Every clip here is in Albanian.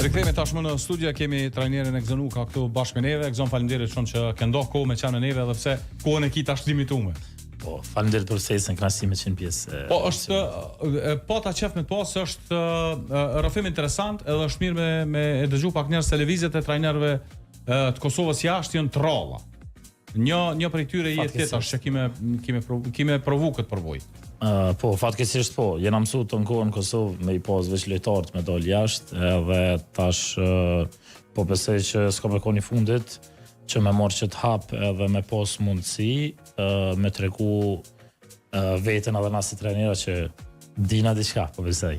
Rikthehemi tashmë në studio, kemi trajnerin Egzonuka këtu bashkë me neve. Egzon, faleminderit shumë që ke ndohur kohë me qenë me neve, edhe pse kohën e ki tash limituar. Po, faleminderit për ftesën, kënaqësi me qenë pjesë. Po, është po ta qef me të pas, është rrëfim interesant, edhe është mirë me e dëgju pak njerëz televizet e trajnerëve të Kosovës jashtë janë trolla. Një prej tyre jetë tjetër që kime provu këtë përvojë. Po, fatkeqësisht po, jena mësuar të kohën në Kosovë me i pas veç lojtarët me dal jashtë, edhe tash po besoj që s'ka me koni fundit që me marrë që të hap edhe me pas mundësi me tregu veten edhe na si trajnera që dina diçka, po besoj.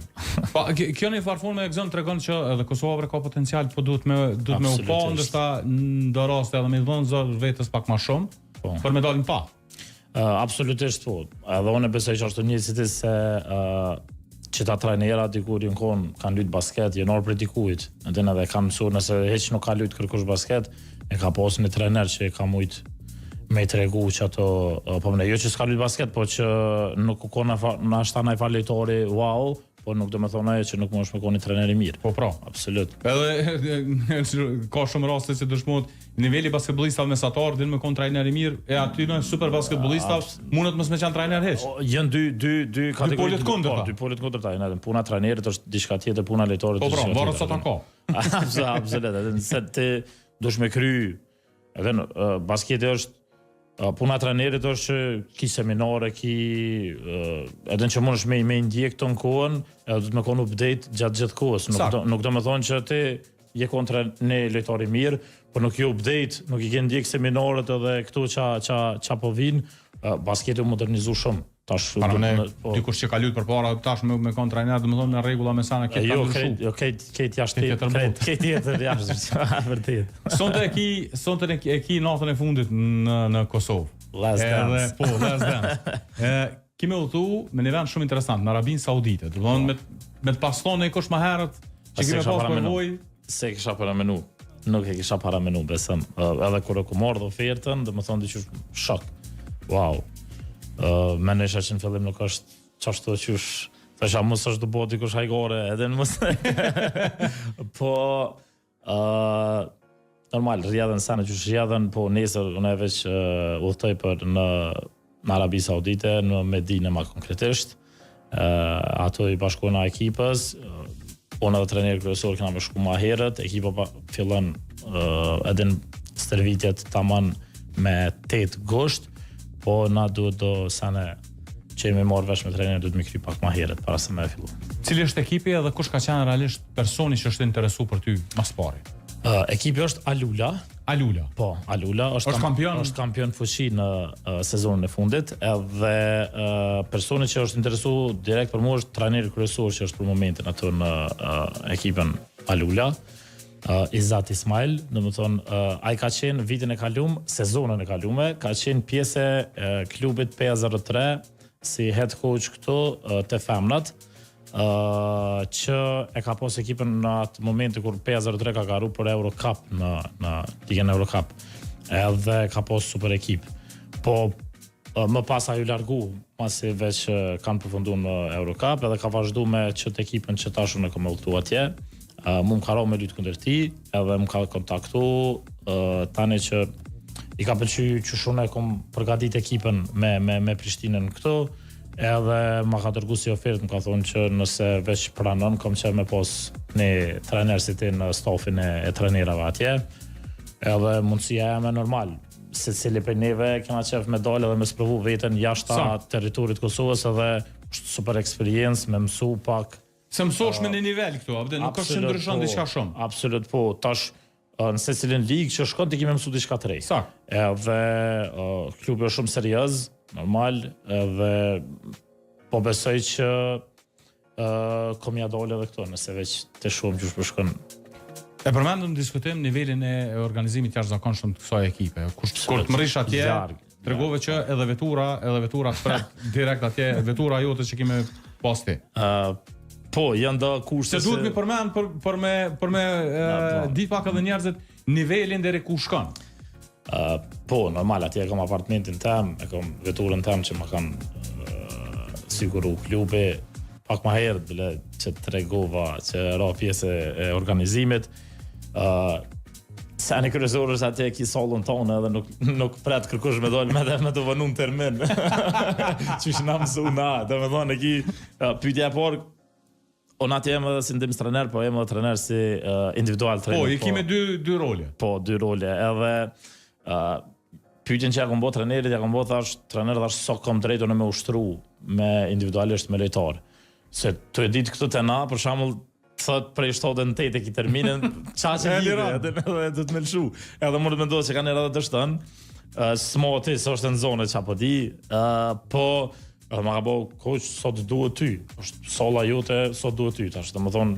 Pa, kjo në farfon me Egzon tregon që edhe Kosova ka potencial, po duhet me u pa, ndërsa në raste edhe me dhënë zor vetës pak më shumë, për me dalin pa. Absolutisht po. Edhe unë besoj që është njësiti se që ta trajnera dikur në kohën kanë luajtur basket, janë orë për dikujt. Ndën edhe kanë mësuar nëse hiç nuk ka luajtur kërkush basket, e ka pasur një trajner që e ka mujt me tregu që ato po më jo që s'ka luajtur basket, po që nuk ka na shtanaj falëtori, wow, po nuk do të thonë ajo që nuk mund të shkoni trajner i mirë. Po pra, absolut. Edhe ka shumë raste që dëshmohet niveli basketbollistave mesatar din me kon trajner i mirë, e aty në super basketbollista mundet mos me qenë trajner hiç. Janë dy kategori të kundërta. Dy polet kundërta, edhe puna e trajnerit është diçka tjetër, puna e lojtarit është. Po pra, varet sa ta ka. Absolut, edhe se ti dush me kry, edhe basketi është puna e trajnerit është që ki seminare, edhe që mundesh me ndjek ton kohën, edhe do të më kon update gjatë gjithë kohës. Nuk do të thonë që ti je kontra ne lojtari mirë, por nuk je update, nuk i ke ndjek seminarët edhe këto ça po vijnë, basketi u modernizu shumë. Tash dikush që ka luajtur përpara tash me kon trajner, domethënë në rregulla me sana këtë ka ndryshuar. Jo, këtë jashtë tjetër jashtë, vërtet. Sonte e ki natën e fundit në Kosovë. Last Dance. Po, Last Dance. Kime u thu me një vend shumë interesant, në Arabinë Saudite. Domethënë me të pastonë kush më herët që kime pas përvojë. Se kisha paramenu. Nuk e kisha paramenu, besëm. Edhe kur e ku mordh ofertën, domethënë diçka shok. Wow. Menesha që në fillim nuk është qashtu qysh, thasha mos është do bëhet dikush hajgore, edhe në mos. Po, normal, rrjedhen sana qysh rrjedhen, po nesër unë e veç udhtoj për në Arabi Saudite, në Medinë më konkretisht. Ato i bashkona ekipës, unë edhe trajner kryesor kena me shku ma herët, ekipa fillon edhe në stërvitjet taman me 8 gusht, po na duhet do sane që me marrë vesh me trajnerin duhet me kry pak ma herët para se me fillu. Cili është ekipi edhe kush ka qenë realisht personi që është interesu për ty mas pari? Ekipi është Alula. Alula? Po, Alula është kampion fuqi në sezonën e fundit, edhe personi që është interesu direkt për mua është trajneri kryesor që është për momentin atë në ekipën Alula. Izat Ismail, domethënë ai ka qenë vitin e kaluar, sezonën e kaluar, ka qenë pjesë e klubit 503 si head coach këtu te femnat, që e ka pas ekipën në atë momenti kur 503 ka garu për Eurocup në ligën Eurocup. Edhe ka pas super ekip. Po më pas ajo largu, pasi veç kanë përfunduar në Eurocup, edhe ka vazhduar me çet ekipën që tashun e kam udhëtu atje. Më ka rënë me lutë kundër tij, edhe më ka kontaktu tani që i ka pëlqyer që shumë e kom përgatit ekipën me Prishtinën këtu, edhe ma ka dërgu si ofertë, më ka thonë që nëse veç pranon, kom qenë me pos një trajner si ti në stafin e trajnerave atje, edhe mundësia e me normal, se cili për neve kena qef me dalë edhe me sprovu veten jashtë territorit Kosovës, edhe super eksperiencë, me mësu pak. Se mësosh me një nivel këtu, nuk është që ndryshon diçka shumë. Absolut po, tash në secilin ligë që shkon ti kemi mësu diçka të re. Edhe klubi është shumë serioz, normal, edhe po besoj që kom ja dole edhe këto, nëse veç të shumë që shpërshkon. E përmendëm diskutojmë nivelin e organizimit jashtëzakonshëm të kësaj ekipe. Kur të mërish atje, tregove që edhe vetura pret direkt atje, vetura jote që kemi pas ti. Po, janë da kushte se duhet me përmend për me ditë pak edhe njerëzit nivelin deri ku shkon. Po, normal, atje e kam apartamentin tem, e kam veturën tem që ma kanë siguru klubi, pak më herët bile që tregova që ra pjesë e organizimit. Sa në kryesor është atje ki sollën tonë edhe nuk pret kërkush me dal me të vënë në termin. Çish na mësu na, domethënë ki pyetja e parë unë atje jem edhe si ndihmës trajner, po jem edhe trajner si individual trajner. Po, i kime dy role. Po, 2 role. Edhe pyetjen që ja kom bë trajnerit, ja kom bë thash trajner thash sa kam drejtën me ushtru me individualisht me lojtar. Se të e ditë këtë të na, për shembull, thot prej 7-8 e ki terminin, çaqe lidhe, edhe do të më lshu. Edhe mund të mendoj se kanë edhe dështën. Smoti s'është në zonë çapo di, po edhe ma ka bo, koq, sot duhet ty. Është solla jote, sot duhet ty. Tash, domethënë,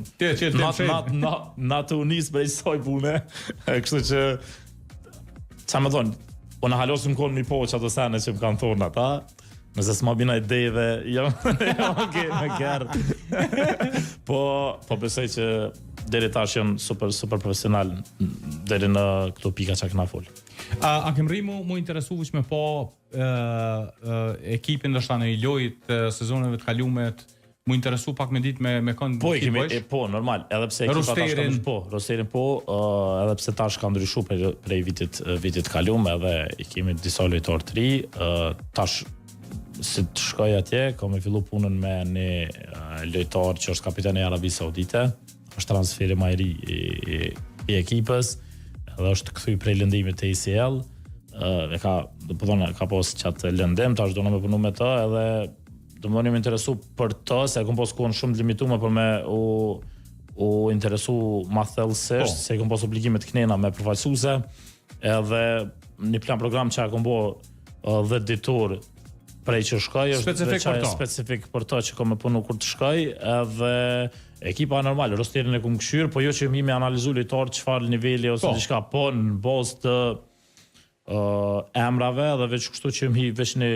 na të unis prej soj pune. Kështu që, qa më thonë, unë halosim konë një po që ato sene që më kanë thonë ata, nëse s'ma bina idejve, jam me kërë. Po besoj që deri tash janë super profesional deri në këto pika që këna folë. A kem rri mu interesu vëq me po ekipin ndoshta në i lojit sezoneve të kalumet, mu interesu pak me dit me kënd po, po, normal, edhe pse ekipa tash ka ndryshu, rosterin po, edhe pse tash ka ndryshu prej vitit kalum, edhe i kemi disa lojtar të ri, tash si të shkoj atje, ka me fillu punën me një lojtar që është kapiteni i Arabisë Saudite, është transferi më i ri i ekipës, edhe është kthy prej lëndimit të ACL, ka pas qatë lëndim, tash do në me punu me të, edhe do më një më interesu për të, se kom pas kohën shumë të limitume për me u interesu ma thellësisht, se kom pas obligimet knena me përfaqësuese, edhe një plan program që kom bo 10 ditur prej që shkoj, është specifik për të që kom me punu kur të shkoj, edhe ekipa normal, rosterin e kum këshyr, po jo që mi me analizu lojtar çfarë niveli ose diçka, po në bazë të emrave dhe veç kështu që mi veç një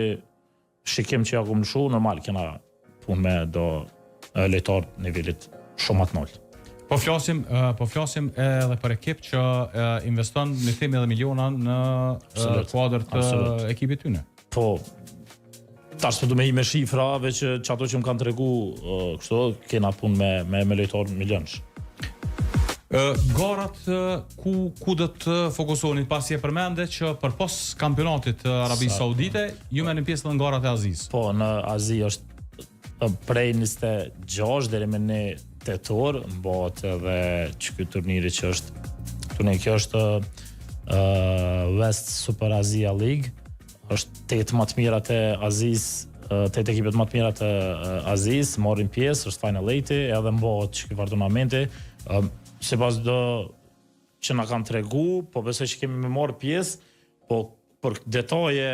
shikim që ja kum lëshu, normal kena punë me do lojtar nivelit shumë atë nolë. Po flasim edhe për ekip që investon në themi edhe miliona në kuadër të ekipit tyne. Po, tash të du me i me shifrave që ato që më kanë tregu, kështu, kena punë me lojtar milionsh. Garat ku do të fokusoheni, pasi e përmende që për pos kampionatit Arabisë Saudite, ju merrni pjesë në garat e Azisë. Po, në Azi është prej 26 deri me 1 tetor, mbohet edhe që ky turniri që është turniri kjo është West Super Asia League, është 8 më të mirat e Azisë, 8 ekipet më të mirat e Azisë marrin pjesë, është Final 8, edhe mbohet që ky turnamenti. Sipas do që na kanë tregu, po besoj që kemi me marrë pjesë, po për detaje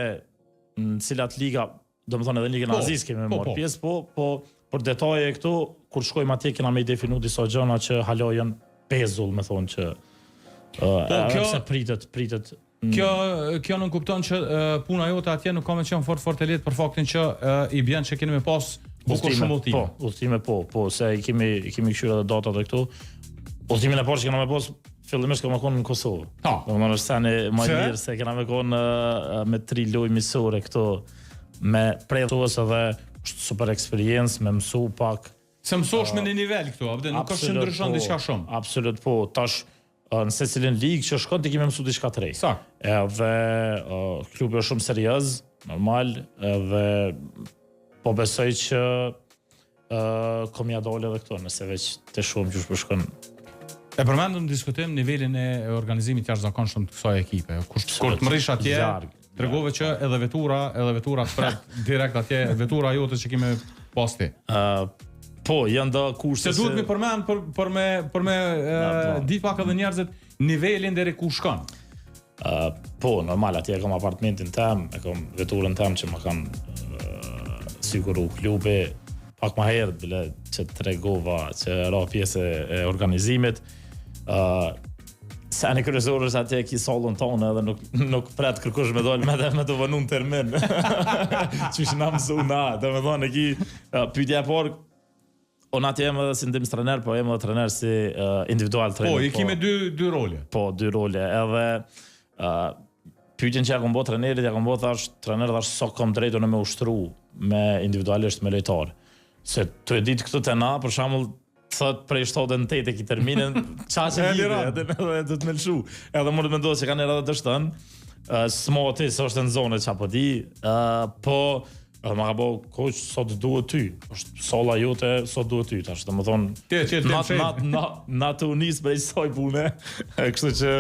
në cilat liga, domethënë edhe ligën e Azisë kemi me marrë pjesë, po për detaje këtu kur shkojmë atje kena me definu disa gjëra që hala janë pezull, me thonë që se pritet. Kjo nuk kupton që puna jote atje nuk ka me qenë fort e lehtë për faktin që i bën që keni me pas bukur shumë udhëtime. Po, udhëtime po, se i kemi këshyra dhe datat e këtu. Udhëtimin e parë që kena me pas fillimisht kena me konë në Kosovë. Domethënë është seni më i mirë se kena me konë me 3 lojë miqësore këtu me prejtues edhe është super eksperiencë, me mësu pak. Se mësosh me një nivel këtu, nuk është që ndryshon diçka shumë. Absolut po, tash në secilin ligë që shkon ti kemi mësu diçka të re. Edhe klubi është shumë serioz, normal, edhe po besoj që kom ja dole edhe këto, nëse veç të shumë që shpërshkon. E përmendëm diskutim nivelin e organizimit jashtëzakonshëm të kësaj ekipe. Kur të mrish atje, tregove që edhe vetura pret direkt atje, vetura jote që kemi pas ti. Po, janë da kushte se duhet mi përmend për me ditë pak edhe njerëzit nivelin deri ku shkon. Po, normal, atje e kam apartamentin tem, e kam veturën tem që ma kanë siguru klubi, pak ma herët bile që tregova që ra pjesë e organizimit. Sa në kryesor është atje ki sollën tonë edhe nuk pret kërkush me dal me të vënë në termin. Çish na mësu na, domethënë ki pyetja e parë unë atje jem edhe si ndihmës trajner, po jem edhe trajner si individual trajner. Po, i kemi dy role. Po, 2 role, edhe pyetjen që ja kom bë trajnerit, ja kom bë thash trajner thash sa kam drejtën me ushtru me individualisht me lojtar. Se të e ditë këtë të na, për shembull, thot prej 78 e ki terminin, qaqe lidhe, edhe du të me lëshu. Edhe më të mendoj që kanë edhe të shtën, smoti se është në zonë që apo di, po, edhe ma ka bo, koq, sot duhet ty, është sola jote, sot duhet ty, tash, dhe më thonë, na të unis prej soj pune, kështu që,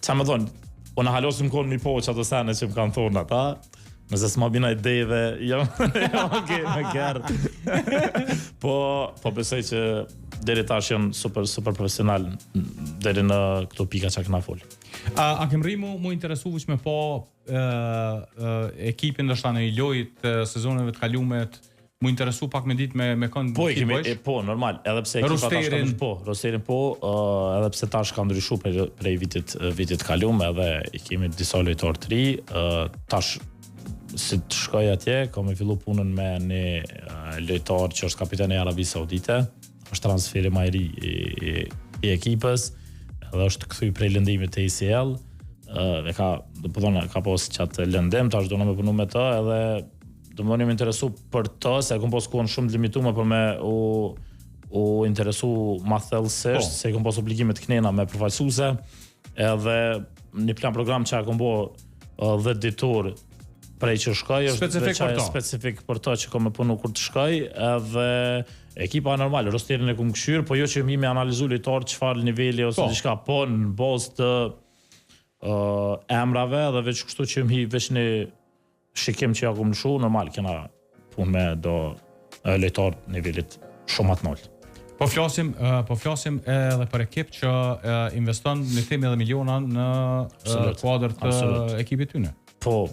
që më thonë, unë halosim konë mi po që ato sene që më kanë thonë ata, nëse s'ma bina idejve, jo me kërë. Po besoj që deri tash janë super profesional deri në këto pika që këna fol. A kem rri mu interesu vëq me po ekipin ndoshta në i lojit sezoneve të kalumet, mu interesu pak me ditë me kënd po, normal, edhe pse ekipa tash ka ndryshu, rosterin edhe pse tash ka ndryshu prej vitit kalum, edhe i kemi disa lojtor të ri, tash si të shkoj atje, ka me fillu punën me një lojtar që është kapiteni i Arabisë Saudite, është transferi më i ri i ekipës, edhe është kthy prej lëndimit të ACL, dhe ka pas qatë lëndim, tash do në me punu me të, edhe do më një më interesu për të, se kom pas kohën shumë të limitume për me u interesu ma thellësisht, se kom pas obligimet knena me përfaqësuese, edhe një plan program që kom bo 10 ditur prej që shkoj, është specifik për to që kom me punu kur të shkoj, edhe ekipa normal, rosterin e kum këshyr, po jo që mi me analizu lojtar çfarë niveli ose diçka, po në bazë të emrave, dhe veç kështu që mi veç një shikim që ja kum lëshu, normal, kena pun me do lojtar nivelit shumë atë nolë. Po flasim edhe për ekip që investon në themi edhe miliona në kuadër të ekipit tyne. Po,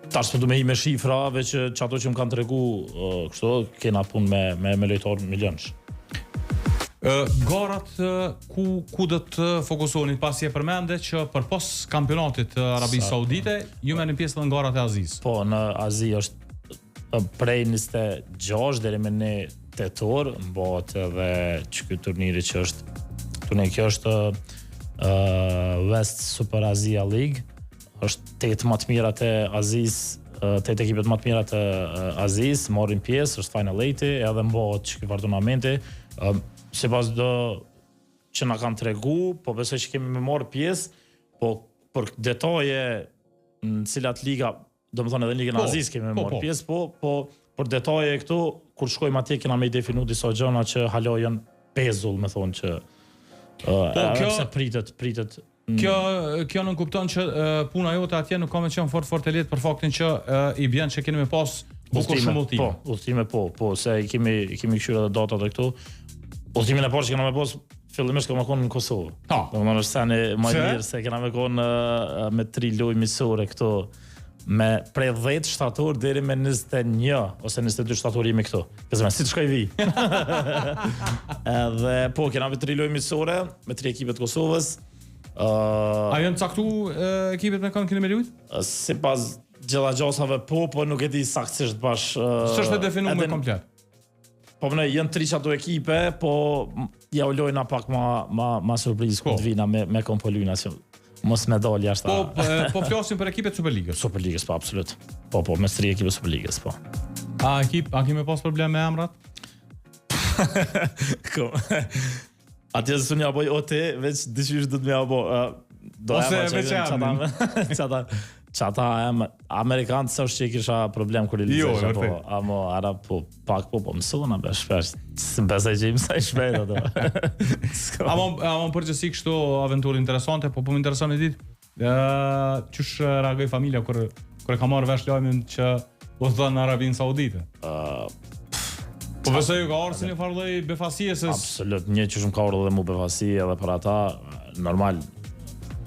tash po du me hi me shifra, veç që ato që më kanë tregu, kështu, kena pun me lojtar milionsh. Garat ku do të fokusoni, pasi e përmende që për pos kampionatit të Arabisë Saudite, ju merrni pjesë në garat e Azisë. Po, në Azi është prej 26 deri me 1 tetor, mbohet edhe që ky turniri që është kjo është West Super Asia League, është 8 më të mirat e Azis, 8 ekipet më të mirat e Azis, morrin pjesë, është Final 8, edhe mbohet që ky turnamenti. Sipas do që na kanë tregu, po besoj që kemi me marrë pjesë, po për detaje në cilat liga, do më thonë edhe ligën Aziz kemi me marrë pjesë, po për detaje këtu, kur shkojmë atje kena me i definu disa gjëna që halo janë pezull, me thonë që se pritet. Kjo nuk kupton që puna jote atje nuk ka me qenë fort e lehtë për faktin që i bjen që keni me pas bukur shumë udhtime. Po, udhtime po, se i kemi këshyra dhe datat e këtu. Udhtimin e parë që kena me pas fillimisht kena me konë në Kosovë. Domethënë është seni më i mirë se kena me konë me 3 lojë miqësore këtu, me prej 10 shtator deri me 21 ose 22 shtator jemi këtu. Kësaj si të shkoj vi. Edhe po kena me 3 lojë miqësore me 3 ekipet të Kosovës. A janë caktu ekipet me kanë keni me lujt? Sipas gjallajosave po nuk e di saktësisht bash. S'është definuar me komplet. Po më janë 3 ato ekipe, po ja u lojna pak ma surprizë kur të vina me Kompolyna që mos me dal jashtë. Po flasim për ekipet Superligës. Superligës, po absolut. Po me 3 ekipe Superligës, po. A kemi pas problem me emrat? Atje se unë ja boj OT, veç dëshysh do të më ja bo. Ose veç çata amerikanë sa është që kisha problem kur i lexoj po amo arab po pak po mësona be shpesh besoj që im sa shpejt ato. Amo përgjithësi kështu aventurë interesante, po më intereson e ditë çush reagoi familja kur e ka marrë vesh lajmin që u dhën në Arabinë Saudite. Po besoj ka ardhur si një farë lloj befasie se absolut, një që shumë ka ardhur dhe mu befasie edhe për ata normal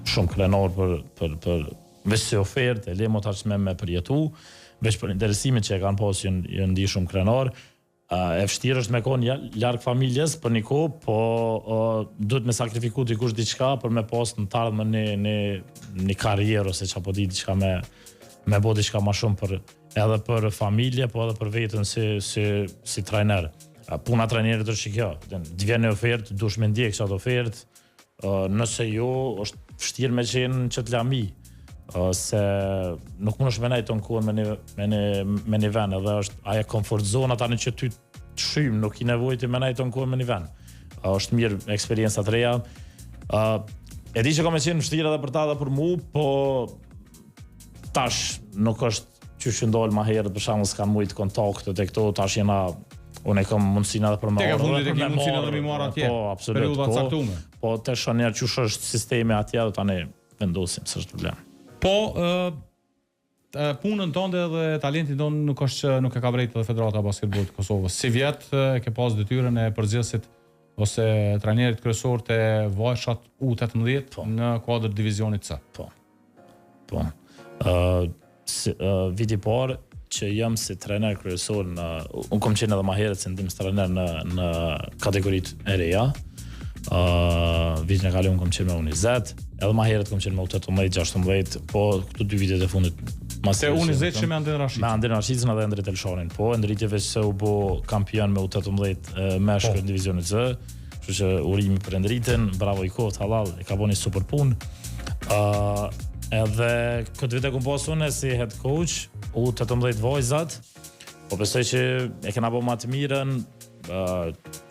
shumë krenor për veç se ofertë, e le mo tashme me përjetu, veç për interesimin që e kanë pas jënë ndi shumë krenar, e vështirë është me konë larg familjes për një kohë, po duhet me sakrifiku dikush diçka për me pas në të ardhme një karrierë ose që apo di diçka me bo diçka ma shumë edhe për familje, po edhe për vetën si trajner. Puna trajnerit është që kjo, të vjen një ofertë, dush me ndjek që atë ofertë, nëse jo, është vështirë me qenë që të lami. se nuk mundesh me nejtë të në kohën me një ven, edhe është aja comfort zona tani që ty të shym, nuk i nevojti me nejtë të në kohën me një ven. Është mirë eksperiencat reja. E di që ka me qenë vështirë edhe për ta dhe për mu, po tash nuk është që shëndojnë ma herët, për shembull s'kan mujt kontaktet e këto, tash jena unë e kam mundësinë edhe për me marrë. Te ka fundit e ke mundësinë edhe me marrë atje. Po, absolut. Periudha caktuar. Po tash njerë që është sistemi atje dhe tani vendosim, s'është problem. Po, punën tënde dhe talentin tonë nuk e ka vrejtë edhe Federata e Basketbollit të Kosovës. Si vjet ke pas detyrën e përgjithësit ose trajnerit kryesor të vajzat U18 në kuadër divizionit C. Po. Viti parë që jam si trajner kryesor unë kom qenë edhe ma herët se ndihmës trajner në kategoritë e reja. Vitin e kaluar kom qenë me U20, edhe ma herët kom qenë me U18, 16, po këto 2 vitet e fundit Se U20 që me Andin Rashid. Me Andin Rashidin edhe Endrit Elshanin, po ndritje veç se u bo kampion me U18 meshkull në divizionit C, kështu që urimi për Endritin, bravo i kohët halal, e ka bo një super punë. Edhe këtë vit e kom pas unë si head coach, U18 vajzat, po besoj që e kena bo ma të mirën,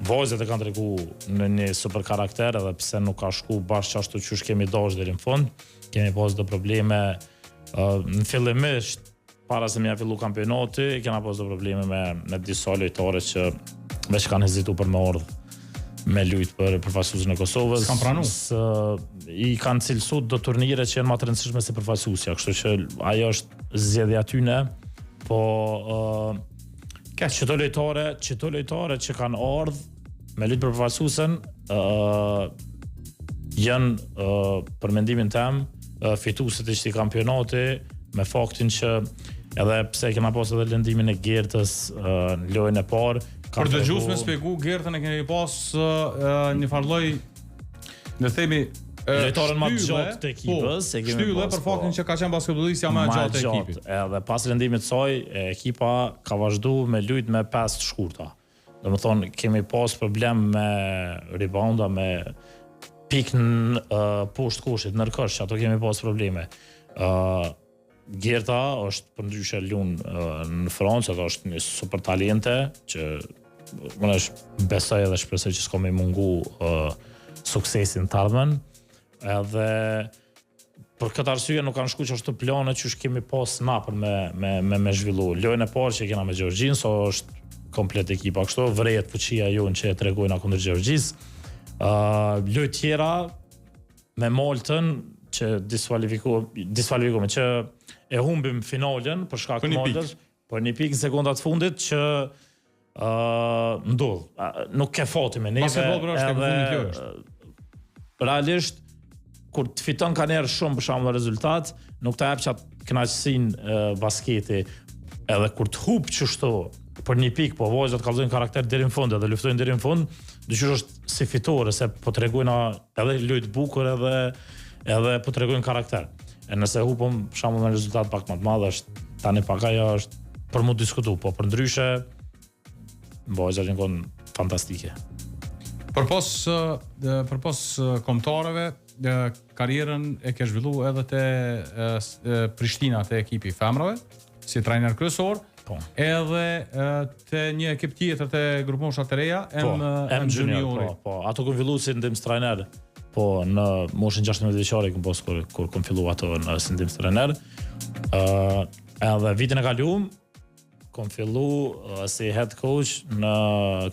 vajzat e kanë tregu në një super karakter, edhe pse nuk ka shku bashkë qashtu qysh kemi dash deri në fund, kemi pas do probleme në fillimisht para se më ia fillu kampionati, kena pas do probleme me disa lojtarë që veç kanë hezitu për me ardhë me lujt për përfaqësuesin e Kosovës. S'kan pranu. I kanë cilësuar do turnire që janë më të rëndësishme se përfaqësuesja, kështu që ajo është zgjedhja tyne, po çdo lojtare që kanë ardhë me lujt për përfaqësuesen janë për mendimin tim fituesit e këtij kampionati, me faktin që edhe pse kena pas edhe lëndimin e Gertës në lojën e parë. Për dëgjues me shpjegu, Gertën e keni pas një farlloj, ne themi lojtarën më të gjatë të ekipës, e kemi shtyllë për faktin që ka qenë basketbollistja më e gjatë e ekipit. Edhe pas lëndimit të saj, ekipa ka vazhduar me lujt me 5 të shkurta. Domethënë kemi pas problem me rebounda, me pikë në poshtë koshit, nërkosh, ato kemi pas probleme. Gerta është përndryshe lunë në Francë, ato është një super talente, që unë besoj edhe shpresoj që s'ka me mungu suksesin të ardhmen, edhe për këtë arsye nuk kanë shku që është të plane që është kemi pas na për me zhvillu. Lojën e parë që kena me Gjorgjin, so është komplet ekipa kështu, vrejet fuqia jonë që e tregojna kundër Gjorgjis. Lojë tjera me Maltën që disvalifikume që e humbim finalen për shkak të Maltës, për një pikë në sekondat fundit që ndodh. Nuk ke fati me neve. Realisht kur të fiton ka njerë shumë për shembull rezultat, nuk të jep qatë kënaqësinë basketi, edhe kur të hub çështo për një pikë, po vajzat kallzojnë karakter deri në fund edhe luftojnë deri në fund, dyqysh është si fitore, se po tregojnë edhe lojë bukur edhe po tregojnë karakter. E nëse hupëm për shembull me rezultat pak më të madh, është tani pak ajo është për mu diskutu, po për ndryshe vajzat janë qenë fantastike. Përpos kombëtarëve, karrierën e ke zhvillu edhe te Prishtina, te ekipi femrave, si trajner kryesor, edhe te një ekip tjetër te grupmosha të reja, M Juniori. Po, ato kam filluar si ndihmës trajner, po në moshën 16 vjeçare kam pas kur kam filluar ato në si ndihmës trajner. Edhe vitin e kaluar kam filluar si head coach në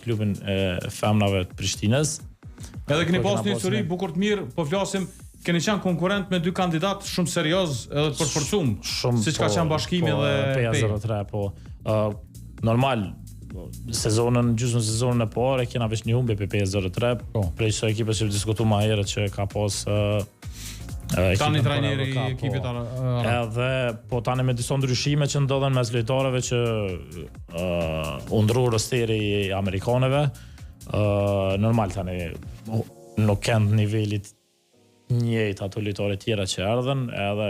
klubin e femrave të Prishtinës. Edhe keni pas një histori bukur të mirë, po flasim, keni qenë konkurrent me 2 kandidat shumë serioz edhe të përforcum, siç ka qenë Bashkimi dhe PA03, po normal gjysmën sezonën e parë kena veç një humbje pe PA03, prej çdo ekipës që diskutuam më herët që ka pas tani trajneri i ekipit edhe po tani me disa ndryshime që ndodhen mes lojtarëve që u ndrru rosteri i amerikanëve, normal tani nuk kanë nivelit njëjtë ato lojtarë tjera që erdhen, edhe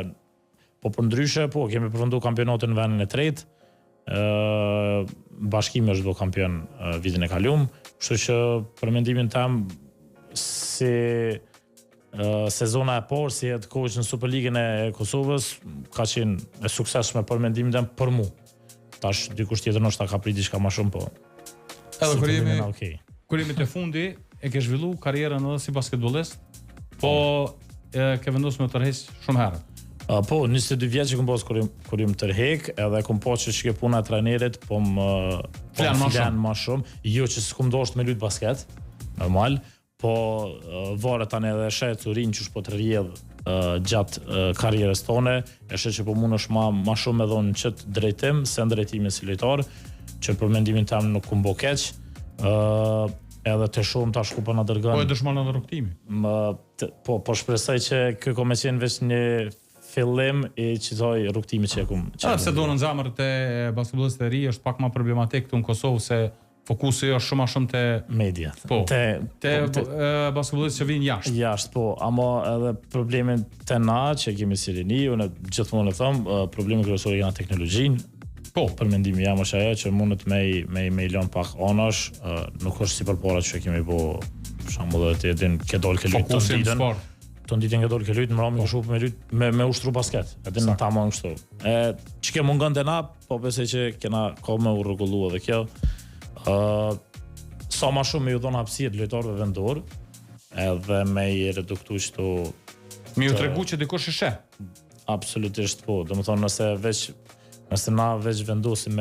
po për ndryshe kemi përfunduar kampionatin në vendin e tretë. Bashkimi është bërë kampion vitin e kaluar, kështu që për mendimin tim si sezona e parë si head coach në Superligën e Kosovës ka qenë e suksesshme për mendimin tim për mua. Tash dikush tjetër ndoshta ka prit diçka më shumë, po. Edhe kur jemi te fundi e ke zhvillu karrierën edhe si basketbollist, po ke vendosur me tërheq shumë herë. Po, 22 vjeç që kom pas kur jam tërheq, edhe kom pas që puna e trajnerit, po më flan më shumë, jo që s'kom dashur me lut basket, normal, po varet tani edhe shet urin që po të rrjedh gjatë karrierës tone, e shet që po mundesh më shumë me dhon çet drejtim se ndrejtimin si lojtar, që për mendimin tim nuk kum bo keq. Edhe të shumë tash ku po na dërgon. Po e dëshmon edhe rrugtimi. Po shpresoj që ky komision veç një fillim e qitoj rrugtimi që e kum. Se do në zamër të basketbollistëve të ri është pak më problematik këtu në Kosovë se fokusi është shumë më shumë te media. Po. Te basketbollistët që vinë jashtë. Jashtë, po, ama edhe problemin te na që kemi si rini, unë gjithmonë e them, problemi kryesor janë teknologjinë. Po, për mendimin jam është ajo që mundet me lën pak anash, nuk është si përpara që kemi po për shembull edhe din ke dol ke lut ton ditën ke dol ke lut, më kështu me lut me ushtru basket. Edhe në tamam kështu. Çka mungon te na, po besoj që kena kohë me u rregullu edhe kjo. Sa më shumë ju dhon hapësirë lojtarëve vendor, edhe me i reduktu këtu. Mi u tregu që dikush e sheh. Absolutisht po, domethënë nëse na veç vendosim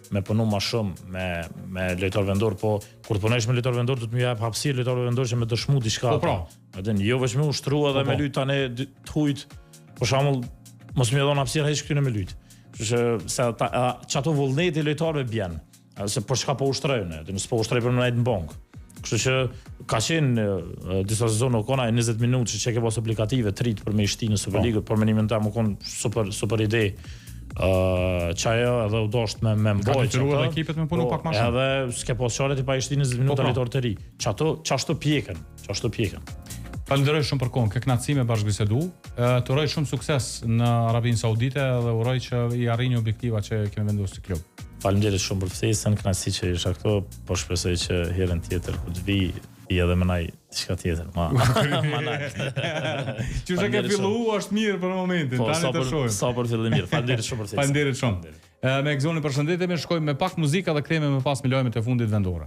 me punu ma shumë me lojtar vendor, po kur punosh me lojtar vendor do të më jap hapësirë lojtarëve vendor që me dëshmu diçka. Po pra. Edhe jo veç me ushtru edhe me lut tani të hujt. Për shembull, mos më dhon hapësirë hiç këtu në lut. Kështu që se çato vullneti lojtarëve bjen. Se për çka po ushtrojnë, do të po ushtroj për në bank. Kështu që ka qenë disa sezone kona 20 minutë që ke pas obligative trit për me shti në Superligë, por mendimin tim kon super ide. Çajo edhe u dosht me mboj. Ka detyruar ekipet me punu pak më shumë. Edhe s'ke pas çare ti pa i shti 20 minuta lojtar të ri. Çashto pjekën. Falenderoj shumë për kohën, ke kënaqësi me bashkëbisedu. Të uroj shumë sukses në Arabinë Saudite dhe uroj që i arrini objektivat që kemi vendosur si klub. Faleminderit shumë për ftesën, kënaqësi që isha këtu, po shpresoj që herën tjetër kur të vi edhe më naj diçka tjetër. Që ke filluar është mirë për momentin, tani të shohim. Sa për fillim mirë. Faleminderit shumë për ftesën. Faleminderit shumë. Me Gzonin përshëndetemi, shkojmë me pak muzikë dhe kthehemi më pas me lojmet e fundit vendore.